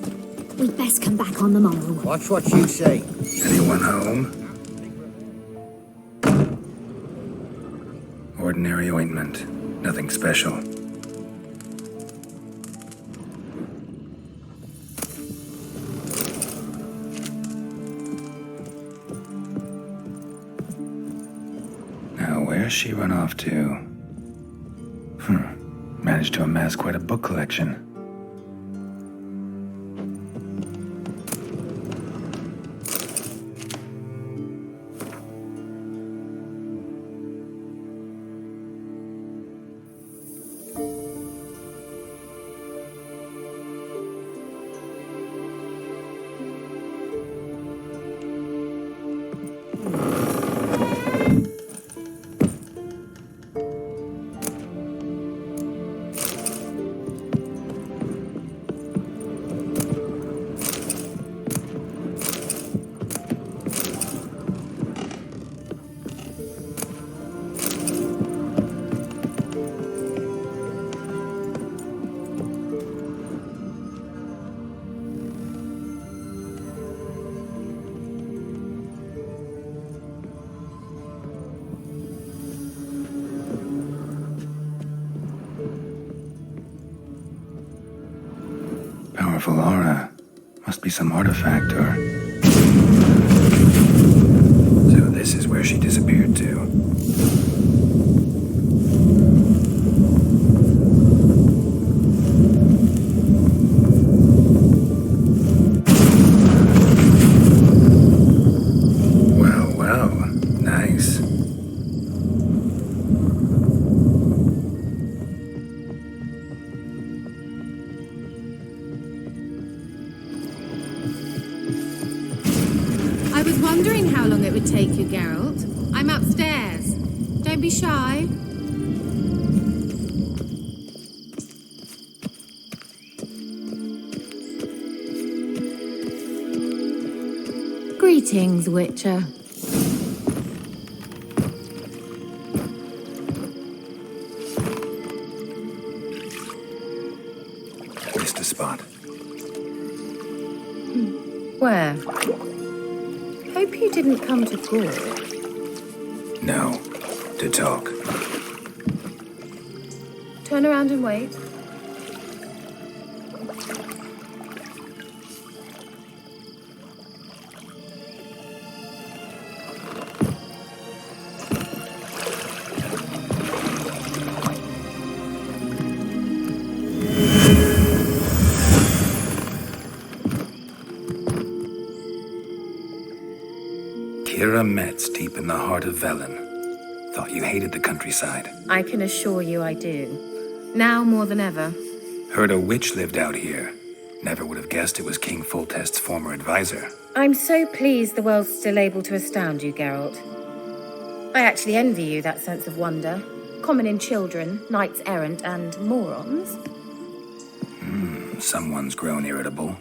We'd best come back on the morrow. Watch what you say. Anyone home? Ordinary ointment. Nothing special. Where's she run off to? Managed to amass quite a book collection. Powerful aura. Must be some artifact or... So this is where she disappeared to. Well, nice. I was wondering how long it would take you, Geralt. I'm upstairs. Don't be shy. Greetings, Witcher. Missed a spot. Where? Hope you didn't come to Gore. No. To talk. Turn around and wait. Kira Metz, deep in the heart of Velen. Thought you hated the countryside. I can assure you I do. Now more than ever. Heard a witch lived out here. Never would have guessed it was King Foltest's former advisor. I'm so pleased the world's still able to astound you, Geralt. I actually envy you that sense of wonder. Common in children, knights errant, and morons. Someone's grown irritable.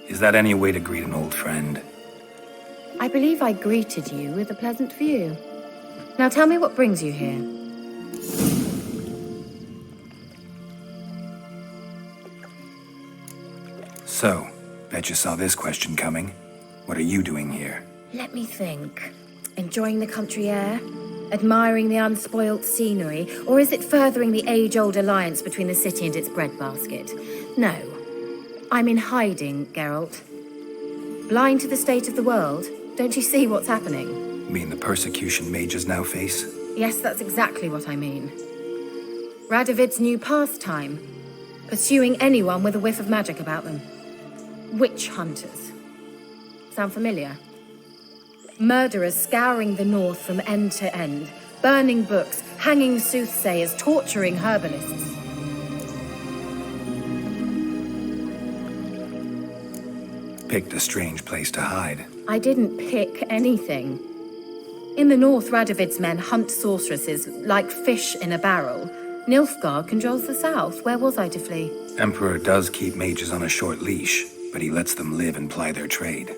Is that any way to greet an old friend? I believe I greeted you with a pleasant view. Now tell me what brings you here. So, bet you saw this question coming. What are you doing here? Let me think. Enjoying the country air? Admiring the unspoilt scenery? Or is it furthering the age-old alliance between the city and its breadbasket? No. I'm in hiding, Geralt. Blind to the state of the world? Don't you see what's happening? Mean the persecution mages now face? Yes, that's exactly what I mean. Radovid's new pastime. Pursuing anyone with a whiff of magic about them. Witch hunters. Sound familiar? Murderers scouring the north from end to end. Burning books, hanging soothsayers, torturing herbalists. Picked a strange place to hide. I didn't pick anything. In the north, Radovid's men hunt sorceresses like fish in a barrel. Nilfgaard controls the south. Where was I to flee? Emperor does keep mages on a short leash, but he lets them live and ply their trade.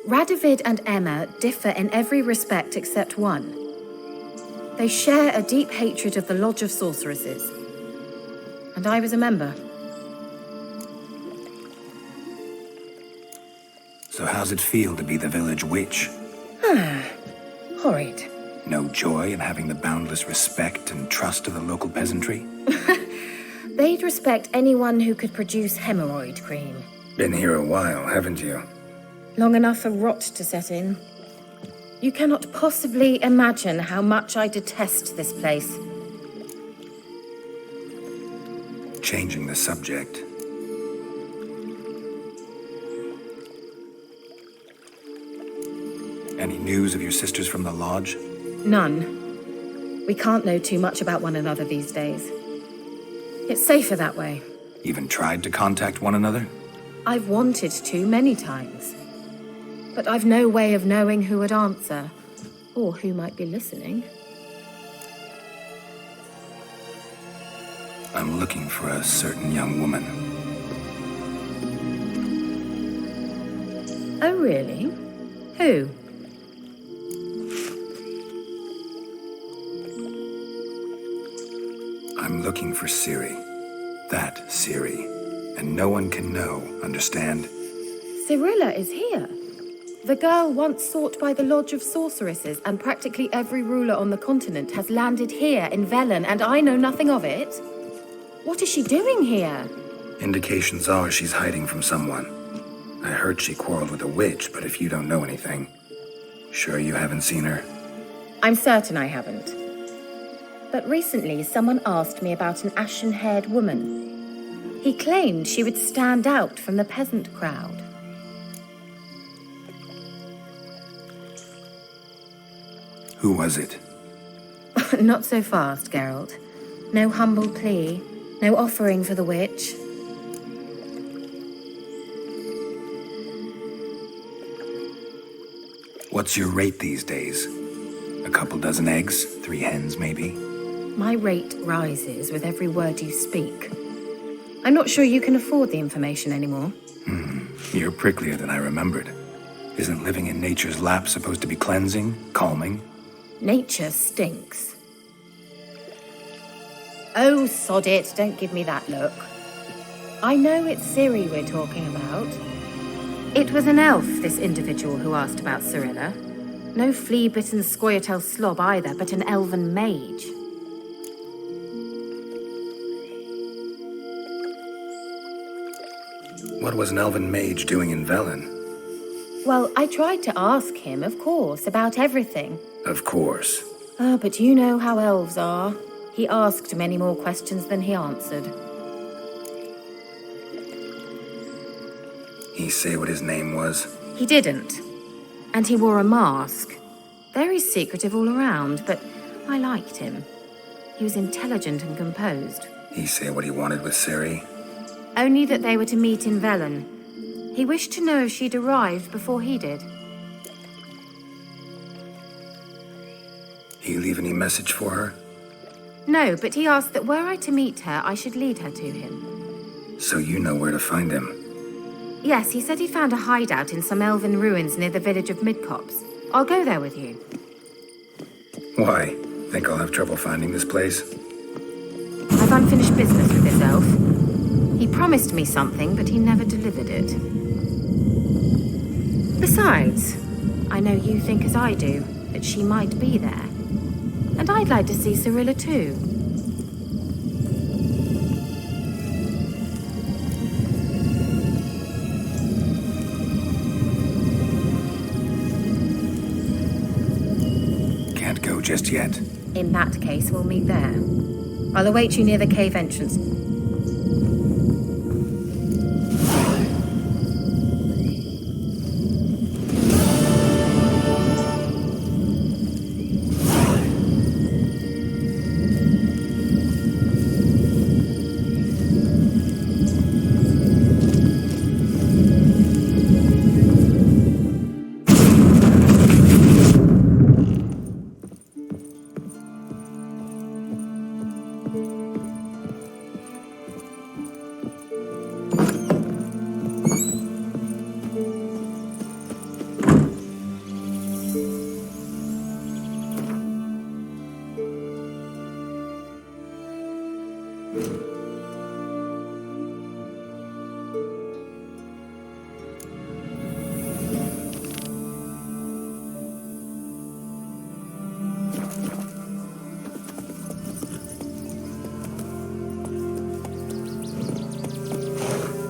Radovid and Emma differ in every respect except one. They share a deep hatred of the Lodge of Sorceresses. And I was a member. So how's it feel to be the village witch? Horrid. No joy in having the boundless respect and trust of the local peasantry? They'd respect anyone who could produce hemorrhoid cream. Been here a while, haven't you? Long enough for rot to set in. You cannot possibly imagine how much I detest this place. Changing the subject. Any news of your sisters from the lodge? None. We can't know too much about one another these days. It's safer that way. Even tried to contact one another? I've wanted to many times. But I've no way of knowing who would answer, or who might be listening. I'm looking for a certain young woman. Oh, really? Who? I'm looking for Ciri. That Ciri. And no one can know, understand? Cirilla is here. The girl once sought by the Lodge of Sorceresses, and practically every ruler on the continent has landed here in Velen, and I know nothing of it. What is she doing here? Indications are she's hiding from someone. I heard she quarreled with a witch, but if you don't know anything, sure you haven't seen her? I'm certain I haven't. But recently, someone asked me about an ashen-haired woman. He claimed she would stand out from the peasant crowd. Who was it? Not so fast, Geralt. No humble plea, no offering for the witch. What's your rate these days? A couple dozen eggs? 3 hens, maybe? My rate rises with every word you speak. I'm not sure you can afford the information anymore. You're pricklier than I remembered. Isn't living in nature's lap supposed to be cleansing, calming? Nature stinks. Oh, sod it, don't give me that look. I know it's Ciri we're talking about. It was an elf, this individual who asked about Cirilla. No flea-bitten Scoia'tael slob either, but an elven mage. What was an elven mage doing in Velen? Well, I tried to ask him, of course, about everything. Of course. But you know how elves are. He asked many more questions than he answered. He say what his name was? He didn't. And he wore a mask. Very secretive all around, but I liked him. He was intelligent and composed. He say what he wanted with Ciri? Only that they were to meet in Velen. He wished to know if she'd arrived before he did. He leave any message for her? No, but he asked that were I to meet her, I should lead her to him. So you know where to find him? Yes, he said he found a hideout in some elven ruins near the village of Midcopse. I'll go there with you. Why? Think I'll have trouble finding this place? I've unfinished business with this elf. He promised me something, but he never delivered it. Besides, I know you think as I do, that she might be there. And I'd like to see Cirilla too. Can't go just yet. In that case, we'll meet there. I'll await you near the cave entrance. you